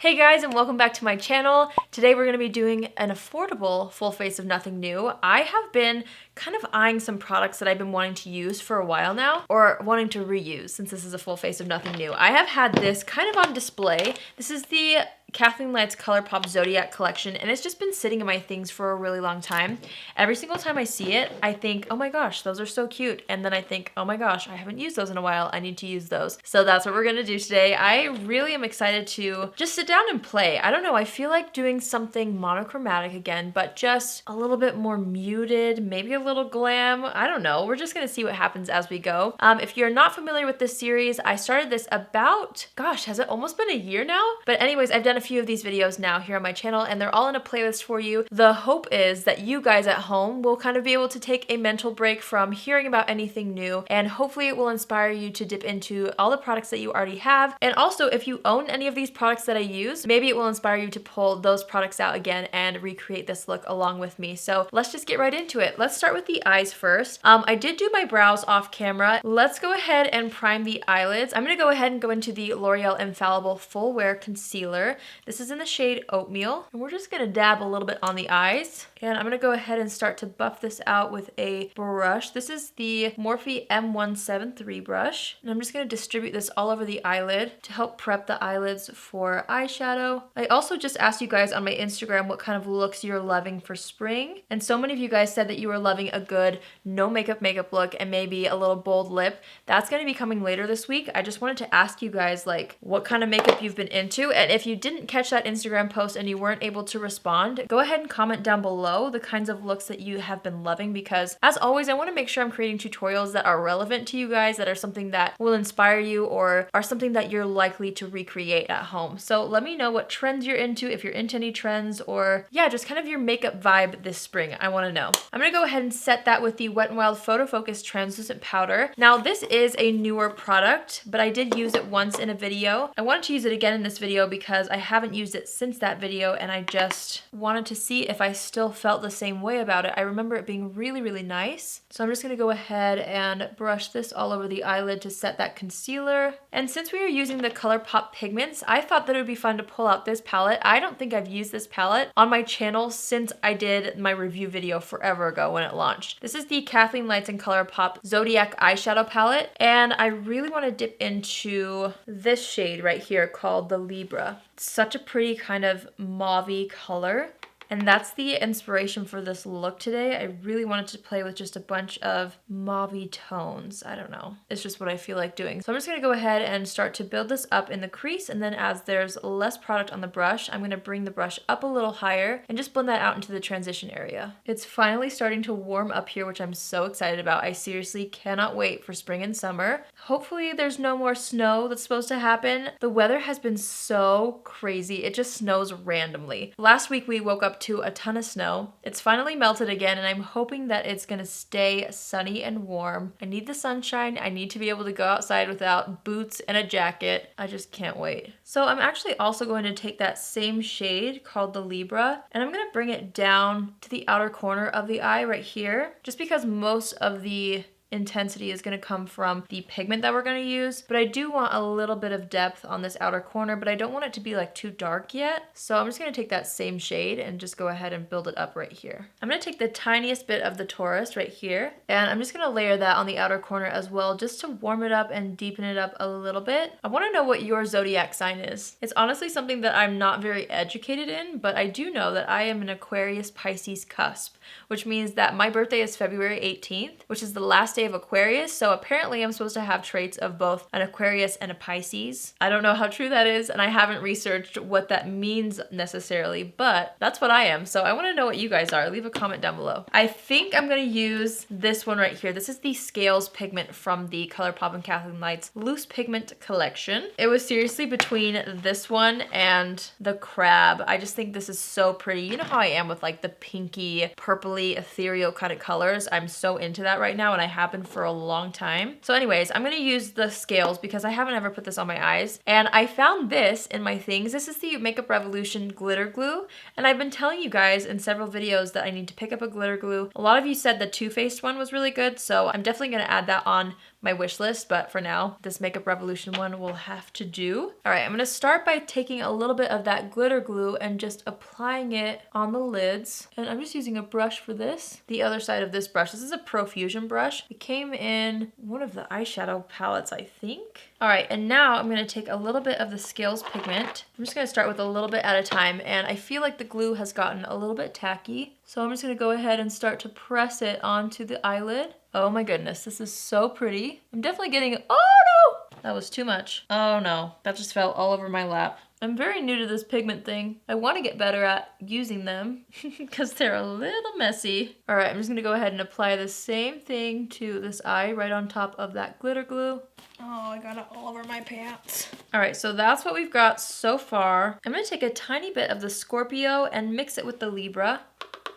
Hey guys, and welcome back to my channel. Today we're going to be doing an affordable full face of nothing new. I have been kind of eyeing some products that I've been wanting to use for a while now, or wanting to reuse since this is a full face of nothing new. I have had this kind of on display. This is the KathleenLights Colourpop Zodiac Collection, and it's just been sitting in my things for a really long time. Every single time I see it, I think, oh my gosh, those are so cute. And then I think, oh my gosh, I haven't used those in a while. I need to use those. So that's what we're gonna do today. I really am excited to just sit down and play. I don't know, I feel like doing something monochromatic again, but just a little bit more muted, maybe a little glam. I don't know. We're just gonna see what happens as we go. If you're not familiar with this series, I started this about, gosh, has it almost been a year now? But anyways, I've done a few of these videos now here on my channel, and they're all in a playlist for you. The hope is that you guys at home will kind of be able to take a mental break from hearing about anything new, and hopefully it will inspire you to dip into all the products that you already have. And also, if you own any of these products that I use, maybe it will inspire you to pull those products out again and recreate this look along with me. So let's just get right into it. Let's start with the eyes first. I did do my brows off camera. Let's go ahead and prime the eyelids. I'm gonna go ahead and go into the L'Oreal Infallible Full Wear Concealer. This is in the shade Oatmeal, and we're just gonna dab a little bit on the eyes. And I'm gonna go ahead and start to buff this out with a brush. This is the Morphe M173 brush, and I'm just gonna distribute this all over the eyelid to help prep the eyelids for eyeshadow. I also just asked you guys on my Instagram what kind of looks you're loving for spring, and so many of you guys said that you were loving a good no makeup look and maybe a little bold lip. That's gonna be coming later this week. I just wanted to ask you guys like what kind of makeup you've been into, and if you didn't catch that Instagram post and you weren't able to respond, go ahead and comment down below the kinds of looks that you have been loving, because as always, I want to make sure I'm creating tutorials that are relevant to you guys, that are something that will inspire you or are something that you're likely to recreate at home. So let me know what trends you're into, if you're into any trends, or yeah, just kind of your makeup vibe this spring. I want to know. I'm gonna go ahead and set that with the Wet n Wild Photo Focus Translucent Powder. Now this is a newer product, but I did use it once in a video. I wanted to use it again in this video because I haven't used it since that video, and I just wanted to see if I still felt the same way about it. I remember it being really, really nice. So I'm just gonna go ahead and brush this all over the eyelid to set that concealer. And since we are using the Colourpop Pigments, I thought that it would be fun to pull out this palette. I don't think I've used this palette on my channel since I did my review video forever ago when it launched. This is the KathleenLights and Colourpop Zodiac Eyeshadow Palette, and I really want to dip into this shade right here called the Libra. It's such a pretty kind of mauve-y color. And that's the inspiration for this look today. I really wanted to play with just a bunch of mauve tones. I don't know. It's just what I feel like doing. So I'm just gonna go ahead and start to build this up in the crease, and then as there's less product on the brush, I'm gonna bring the brush up a little higher and just blend that out into the transition area. It's finally starting to warm up here, which I'm so excited about. I seriously cannot wait for spring and summer. Hopefully there's no more snow that's supposed to happen. The weather has been so crazy. It just snows randomly. Last week we woke up to a ton of snow. It's finally melted again, and I'm hoping that it's gonna stay sunny and warm. I need the sunshine. I need to be able to go outside without boots and a jacket. I just can't wait. So I'm actually also going to take that same shade called the Libra, and I'm gonna bring it down to the outer corner of the eye right here, just because most of the intensity is going to come from the pigment that we're going to use, but I do want a little bit of depth on this outer corner, but I don't want it to be like too dark yet. So I'm just going to take that same shade and just go ahead and build it up right here. I'm going to take the tiniest bit of the Taurus right here, and I'm just going to layer that on the outer corner as well, just to warm it up and deepen it up a little bit. I want to know what your zodiac sign is. It's honestly something that I'm not very educated in, but I do know that I am an Aquarius Pisces cusp, which means that my birthday is February 18th, which is the last day of Aquarius, so apparently I'm supposed to have traits of both an Aquarius and a Pisces. I don't know how true that is, and I haven't researched what that means necessarily, but that's what I am, so I want to know what you guys are. Leave a comment down below. I think I'm going to use this one right here. This is the Scales pigment from the Colourpop and KathleenLights Loose Pigment Collection. It was seriously between this one and the Crab. I just think this is so pretty. You know how I am with like the pinky, purpley, ethereal kind of colors. I'm so into that right now, and I have been for a long time. So anyways, I'm gonna use the Scales because I haven't ever put this on my eyes, and I found this in my things. This is the Makeup Revolution glitter glue, and I've been telling you guys in several videos that I need to pick up a glitter glue. A lot of you said the Too Faced one was really good, so I'm definitely gonna add that on my wish list, but for now, this Makeup Revolution one will have to do. All right, I'm gonna start by taking a little bit of that glitter glue and just applying it on the lids. And I'm just using a brush for this. The other side of this brush, this is a Profusion brush. It came in one of the eyeshadow palettes, I think. All right, and now I'm gonna take a little bit of the Scales pigment. I'm just gonna start with a little bit at a time, and I feel like the glue has gotten a little bit tacky. So I'm just gonna go ahead and start to press it onto the eyelid. Oh my goodness, this is so pretty. I'm definitely getting, oh no! That was too much. Oh no, that just fell all over my lap. I'm very new to this pigment thing. I want to get better at using them because they're a little messy. All right, I'm just gonna go ahead and apply the same thing to this eye right on top of that glitter glue. Oh, I got it all over my pants. All right, so that's what we've got so far. I'm gonna take a tiny bit of the Scorpio and mix it with the Libra.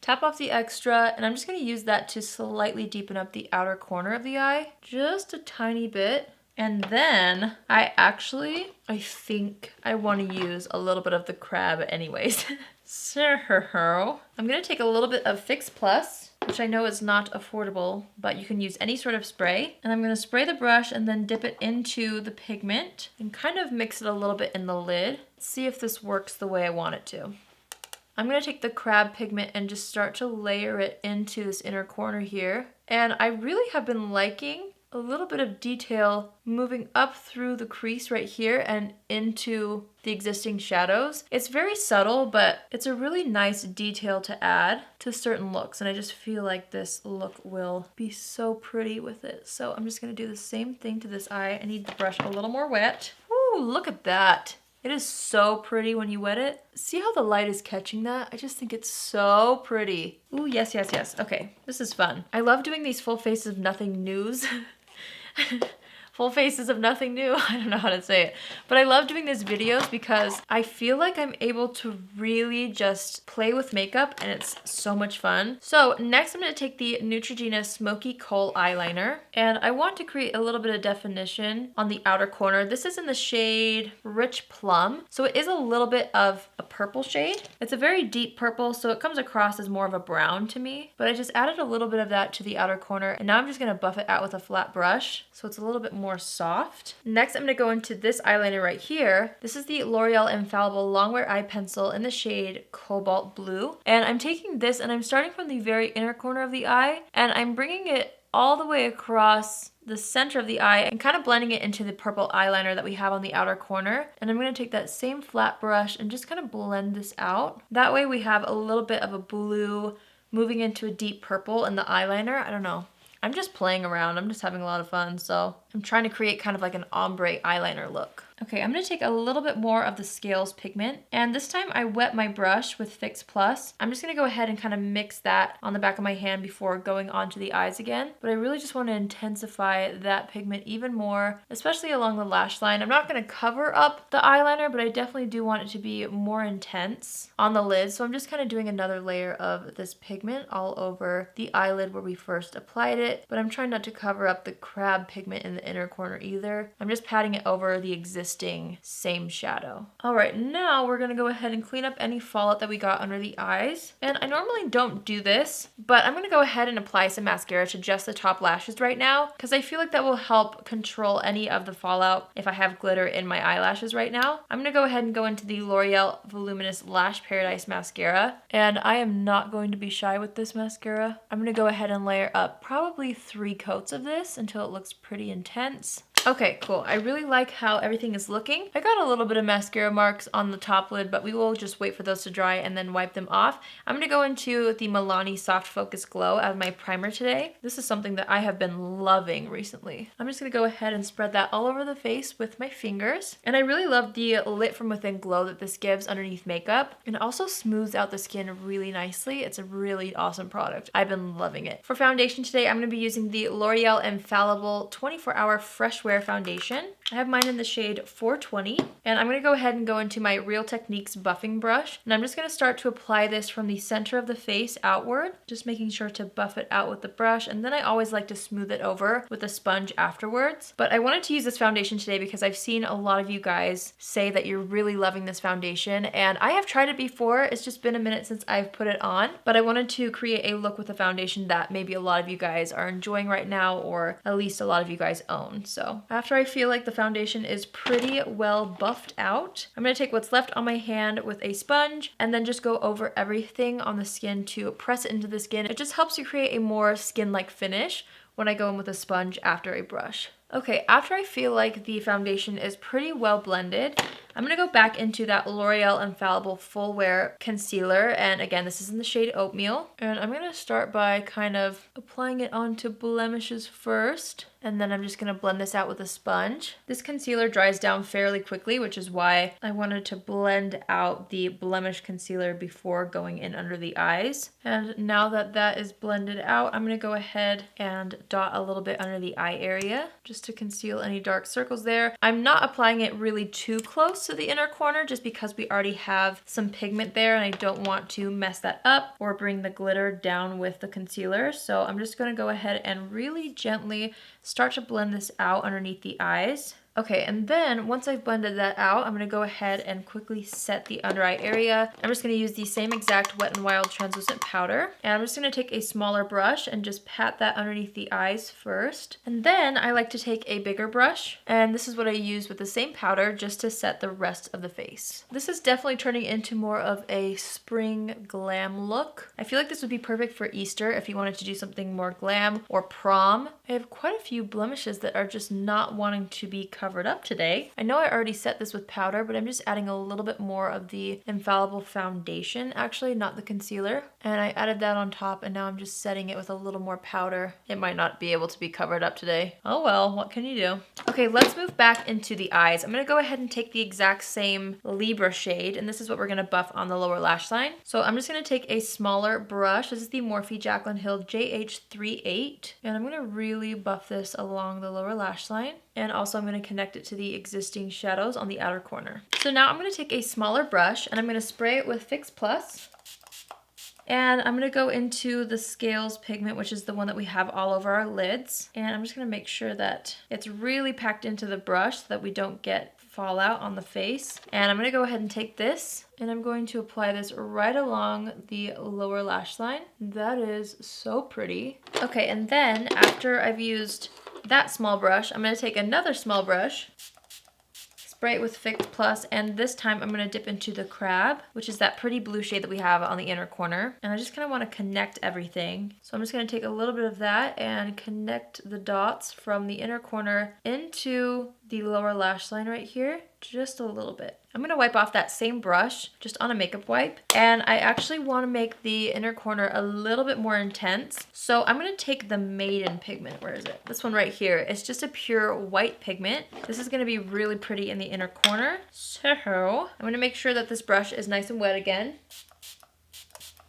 Tap off the extra, and I'm just gonna use that to slightly deepen up the outer corner of the eye, just a tiny bit. And then I think I want to use a little bit of the crab anyways. So I'm gonna take a little bit of Fix Plus, which I know is not affordable, but you can use any sort of spray. And I'm gonna spray the brush and then dip it into the pigment and kind of mix it a little bit in the lid. See if this works the way I want it to. I'm gonna take the crab pigment and just start to layer it into this inner corner here. And I really have been liking a little bit of detail moving up through the crease right here and into the existing shadows. It's very subtle, but it's a really nice detail to add to certain looks. And I just feel like this look will be so pretty with it. So I'm just gonna do the same thing to this eye. I need the brush a little more wet. Ooh, look at that. It is so pretty when you wet it. See how the light is catching that? I just think it's so pretty. Ooh, yes, yes, yes. Okay, this is fun. I love doing these full faces of nothing news. Full faces of nothing new. I don't know how to say it. But I love doing these videos because I feel like I'm able to really just play with makeup and it's so much fun. So next I'm going to take the Neutrogena Smoky Kohl eyeliner and I want to create a little bit of definition on the outer corner. This is in the shade Rich Plum. So it is a little bit of a purple shade. It's a very deep purple, so it comes across as more of a brown to me. But I just added a little bit of that to the outer corner and now I'm just going to buff it out with a flat brush. So it's a little bit more soft. Next, I'm going to go into this eyeliner right here. This is the L'Oreal Infallible Longwear Eye Pencil in the shade Cobalt Blue. And I'm taking this and I'm starting from the very inner corner of the eye and I'm bringing it all the way across the center of the eye and kind of blending it into the purple eyeliner that we have on the outer corner. And I'm going to take that same flat brush and just kind of blend this out. That way we have a little bit of a blue moving into a deep purple in the eyeliner. I don't know. I'm just playing around. I'm just having a lot of fun. So I'm trying to create kind of like an ombre eyeliner look. Okay, I'm going to take a little bit more of the Scales pigment. And this time I wet my brush with Fix Plus. I'm just going to go ahead and kind of mix that on the back of my hand before going onto the eyes again. But I really just want to intensify that pigment even more, especially along the lash line. I'm not going to cover up the eyeliner, but I definitely do want it to be more intense on the lid. So I'm just kind of doing another layer of this pigment all over the eyelid where we first applied it. But I'm trying not to cover up the crab pigment in the inner corner either. I'm just patting it over the existing same shadow. All right, now we're gonna go ahead and clean up any fallout that we got under the eyes. And I normally don't do this, but I'm gonna go ahead and apply some mascara to just the top lashes right now because I feel like that will help control any of the fallout if I have glitter in my eyelashes right now. I'm gonna go ahead and go into the L'Oreal Voluminous Lash Paradise Mascara, and I am not going to be shy with this mascara. I'm gonna go ahead and layer up probably 3 coats of this until it looks pretty intense. Okay, cool. I really like how everything is looking. I got a little bit of mascara marks on the top lid, but we will just wait for those to dry and then wipe them off. I'm going to go into the Milani Soft Focus Glow as my primer today. This is something that I have been loving recently. I'm just going to go ahead and spread that all over the face with my fingers. And I really love the Lit From Within glow that this gives underneath makeup. And it also smooths out the skin really nicely. It's a really awesome product. I've been loving it. For foundation today, I'm going to be using the L'Oreal Infallible 24-Hour Fresh Wear foundation. I have mine in the shade 420, and I'm going to go ahead and go into my Real Techniques buffing brush, and I'm just going to start to apply this from the center of the face outward, just making sure to buff it out with the brush, and then I always like to smooth it over with a sponge afterwards. But I wanted to use this foundation today because I've seen a lot of you guys say that you're really loving this foundation, and I have tried it before. It's just been a minute since I've put it on, but I wanted to create a look with a foundation that maybe a lot of you guys are enjoying right now, or at least a lot of you guys own. So after I feel like the foundation is pretty well buffed out, I'm going to take what's left on my hand with a sponge and then just go over everything on the skin to press it into the skin. It just helps you create a more skin-like finish when I go in with a sponge after a brush. Okay, after I feel like the foundation is pretty well blended, I'm going to go back into that L'Oreal Infallible Full Wear Concealer, and again, this is in the shade Oatmeal, and I'm going to start by kind of applying it onto blemishes first, and then I'm just going to blend this out with a sponge. This concealer dries down fairly quickly, which is why I wanted to blend out the blemish concealer before going in under the eyes. And now that that is blended out, I'm going to go ahead and dot a little bit under the eye area, just to conceal any dark circles there. I'm not applying it really too close to the inner corner just because we already have some pigment there and I don't want to mess that up or bring the glitter down with the concealer. So I'm just going to go ahead and really gently start to blend this out underneath the eyes. Okay, and then once I've blended that out, I'm going to go ahead and quickly set the under eye area. I'm just going to use the same exact Wet n Wild translucent powder. And I'm just going to take a smaller brush and just pat that underneath the eyes first. And then I like to take a bigger brush. And this is what I use with the same powder just to set the rest of the face. This is definitely turning into more of a spring glam look. I feel like this would be perfect for Easter if you wanted to do something more glam, or prom. I have quite a few blemishes that are just not wanting to be covered up today. I know I already set this with powder, but I'm just adding a little bit more of the Infallible foundation, actually, not the concealer. And I added that on top, and now I'm just setting it with a little more powder. It might not be able to be covered up today. Oh well, what can you do? Okay, let's move back into the eyes. I'm gonna go ahead and take the exact same Libra shade, and this is what we're gonna buff on the lower lash line. So I'm just gonna take a smaller brush. This is the Morphe Jaclyn Hill JH38, and I'm gonna really buff this along the lower lash line. And also I'm going to connect it to the existing shadows on the outer corner. So now I'm going to take a smaller brush and I'm going to spray it with Fix Plus. And I'm going to go into the Scales pigment, which is the one that we have all over our lids. And I'm just going to make sure that it's really packed into the brush so that we don't get fallout on the face. And I'm going to go ahead and take this and I'm going to apply this right along the lower lash line. That is so pretty. Okay, and then after I've used that small brush, I'm going to take another small brush, spray it with Fix Plus, and this time I'm going to dip into the Crab, which is that pretty blue shade that we have on the inner corner. And I just kind of want to connect everything. So I'm just going to take a little bit of that and connect the dots from the inner corner into the lower lash line right here, just a little bit. I'm going to wipe off that same brush just on a makeup wipe, and I actually want to make the inner corner a little bit more intense. So I'm going to take the Maiden pigment. Where is it? This one right here. It's just a pure white pigment. This is going to be really pretty in the inner corner. So I'm going to make sure that this brush is nice and wet again.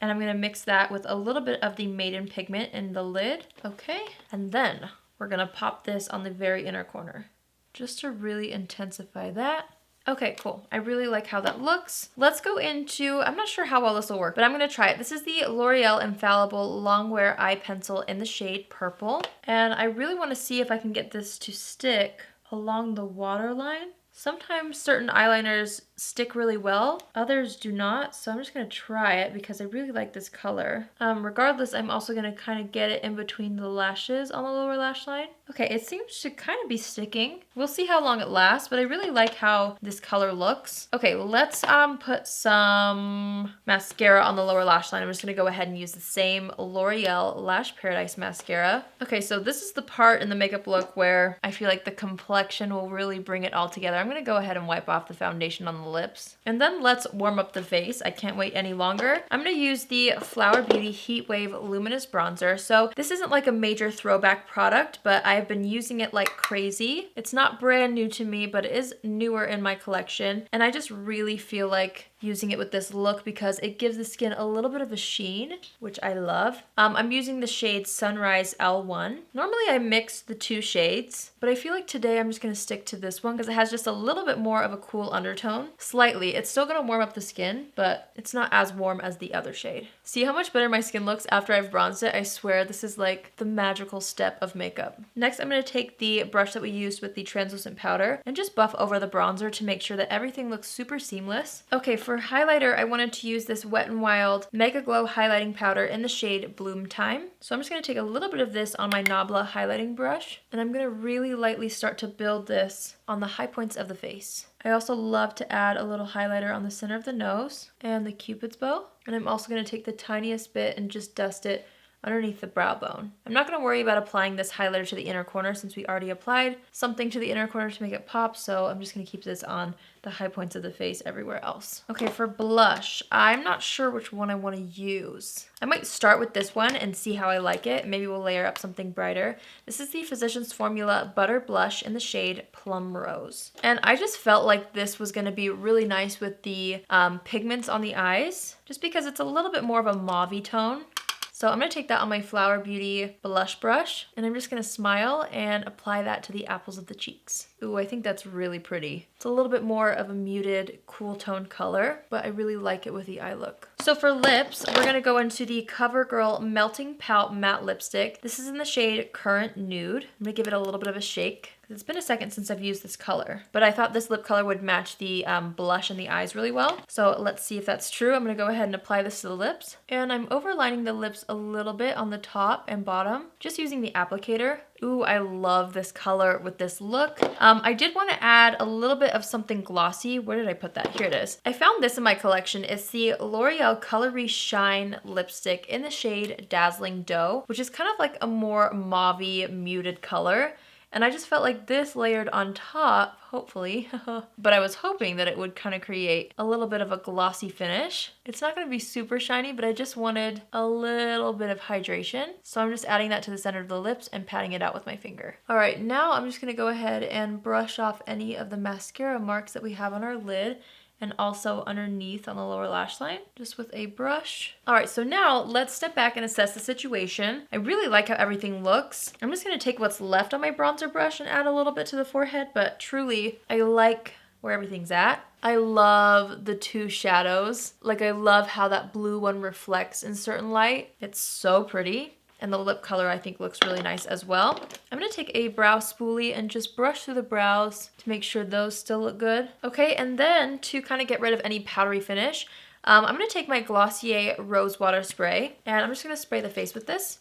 And I'm going to mix that with a little bit of the Maiden pigment in the lid. Okay. And then we're going to pop this on the very inner corner, just to really intensify that. Okay, cool. I really like how that looks. Let's go into, I'm not sure how well this will work, but I'm gonna try it. This is the L'Oreal Infallible Longwear Eye Pencil in the shade Purple. And I really wanna see if I can get this to stick along the waterline. Sometimes certain eyeliners stick really well, others do not, so I'm just going to try it because I really like this color. Regardless, I'm also going to kind of get it in between the lashes on the lower lash line. Okay, it seems to kind of be sticking. We'll see how long it lasts, but I really like how this color looks. Okay, let's put some mascara on the lower lash line. I'm just going to go ahead and use the same L'Oreal Lash Paradise mascara. Okay, so this is the part in the makeup look where I feel like the complexion will really bring it all together. I'm going to go ahead and wipe off the foundation on the lips. And then let's warm up the face. I can't wait any longer. I'm going to use the Flower Beauty Heat Wave Luminous Bronzer. So this isn't like a major throwback product, but I've been using it like crazy. It's not brand new to me, but it is newer in my collection. And I just really feel like using it with this look because it gives the skin a little bit of a sheen, which I love. I'm using the shade Sunrise L1. Normally I mix the two shades, but I feel like today I'm just going to stick to this one because it has just a little bit more of a cool undertone. Slightly. It's still going to warm up the skin, but it's not as warm as the other shade. See how much better my skin looks after I've bronzed it? I swear this is like the magical step of makeup. Next, I'm going to take the brush that we used with the translucent powder and just buff over the bronzer to make sure that everything looks super seamless. Okay, for highlighter, I wanted to use this Wet n Wild Mega Glow highlighting powder in the shade Bloom Time. So I'm just going to take a little bit of this on my Nabla highlighting brush, and I'm going to really lightly start to build this on the high points of the face. I also love to add a little highlighter on the center of the nose and the Cupid's bow. And I'm also going to take the tiniest bit and just dust it underneath the brow bone. I'm not going to worry about applying this highlighter to the inner corner since we already applied something to the inner corner to make it pop, so I'm just going to keep this on the high points of the face everywhere else. Okay, for blush, I'm not sure which one I want to use. I might start with this one and see how I like it. Maybe we'll layer up something brighter. This is the Physicians Formula Butter Blush in the shade Plum Rose. And I just felt like this was going to be really nice with the pigments on the eyes, just because it's a little bit more of a mauve-y tone. So I'm going to take that on my Flower Beauty blush brush, and I'm just going to smile and apply that to the apples of the cheeks. Ooh, I think that's really pretty. It's a little bit more of a muted, cool tone color, but I really like it with the eye look. So for lips, we're going to go into the CoverGirl Melting Pout Matte Lipstick. This is in the shade Current Nude. I'm going to give it a little bit of a shake. It's been a second since I've used this color, but I thought this lip color would match the blush in the eyes really well. So let's see if that's true. I'm going to go ahead and apply this to the lips. And I'm overlining the lips a little bit on the top and bottom, just using the applicator. Ooh, I love this color with this look. I did want to add a little bit of something glossy. Where did I put that? Here it is. I found this in my collection. It's the L'Oreal Colourpop Shine lipstick in the shade Dazzling Dough, which is kind of like a more mauve-y, muted color. And I just felt like this layered on top, hopefully, but I was hoping that it would kind of create a little bit of a glossy finish. It's not going to be super shiny, but I just wanted a little bit of hydration. So I'm just adding that to the center of the lips and patting it out with my finger. All right, now I'm just going to go ahead and brush off any of the mascara marks that we have on our lid, and also underneath on the lower lash line, just with a brush. All right, so now let's step back and assess the situation. I really like how everything looks. I'm just gonna take what's left on my bronzer brush and add a little bit to the forehead, but truly, I like where everything's at. I love the two shadows. Like, I love how that blue one reflects in certain light. It's so pretty. And the lip color I think looks really nice as well. I'm going to take a brow spoolie and just brush through the brows to make sure those still look good. Okay, and then to kind of get rid of any powdery finish, I'm going to take my Glossier Rose Water Spray, and I'm just going to spray the face with this.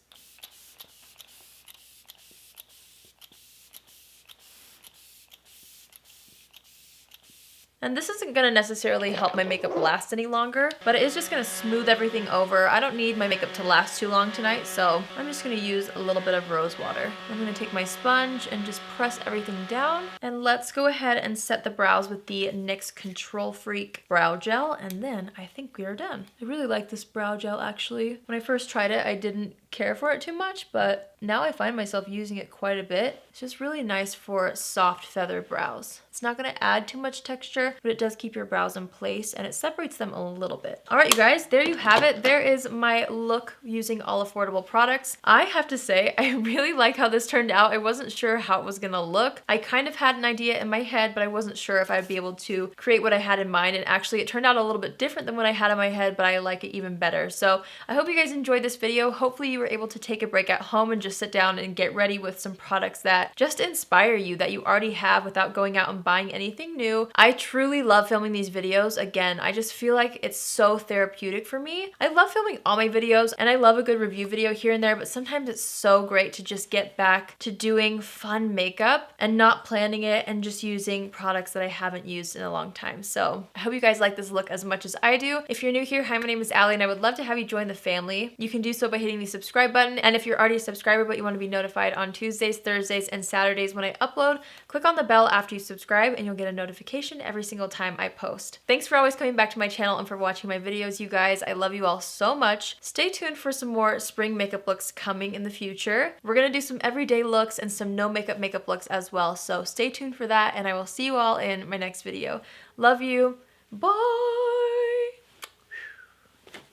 And this isn't going to necessarily help my makeup last any longer, but it is just going to smooth everything over. I don't need my makeup to last too long tonight, so I'm just going to use a little bit of rose water. I'm going to take my sponge and just press everything down. And let's go ahead and set the brows with the NYX Control Freak Brow Gel, and then I think we are done. I really like this brow gel actually. When I first tried it, I didn't care for it too much, but now I find myself using it quite a bit. It's just really nice for soft feathered brows. It's not going to add too much texture, but it does keep your brows in place and it separates them a little bit. All right, you guys, there you have it. There is my look using all affordable products. I have to say, I really like how this turned out. I wasn't sure how it was going to look. I kind of had an idea in my head, but I wasn't sure if I'd be able to create what I had in mind. And actually it turned out a little bit different than what I had in my head, but I like it even better. So I hope you guys enjoyed this video. Hopefully you were able to take a break at home and just sit down and get ready with some products that just inspire you, that you already have, without going out and buying anything new. I truly love filming these videos. Again, I just feel like it's so therapeutic for me. I love filming all my videos and I love a good review video here and there, but sometimes it's so great to just get back to doing fun makeup and not planning it and just using products that I haven't used in a long time. So I hope you guys like this look as much as I do. If you're new here, hi, my name is Allie and I would love to have you join the family. You can do so by hitting the subscribe button, and if you're already a subscriber but you want to be notified on Tuesdays, Thursdays, and Saturdays when I upload, click on the bell after you subscribe and you'll get a notification every single time I post. Thanks for always coming back to my channel and for watching my videos, you guys. I love you all so much. Stay tuned for some more spring makeup looks coming in the future. We're gonna do some everyday looks and some no makeup looks as well, so stay tuned for that, and I will see you all in my next video. Love you. Bye!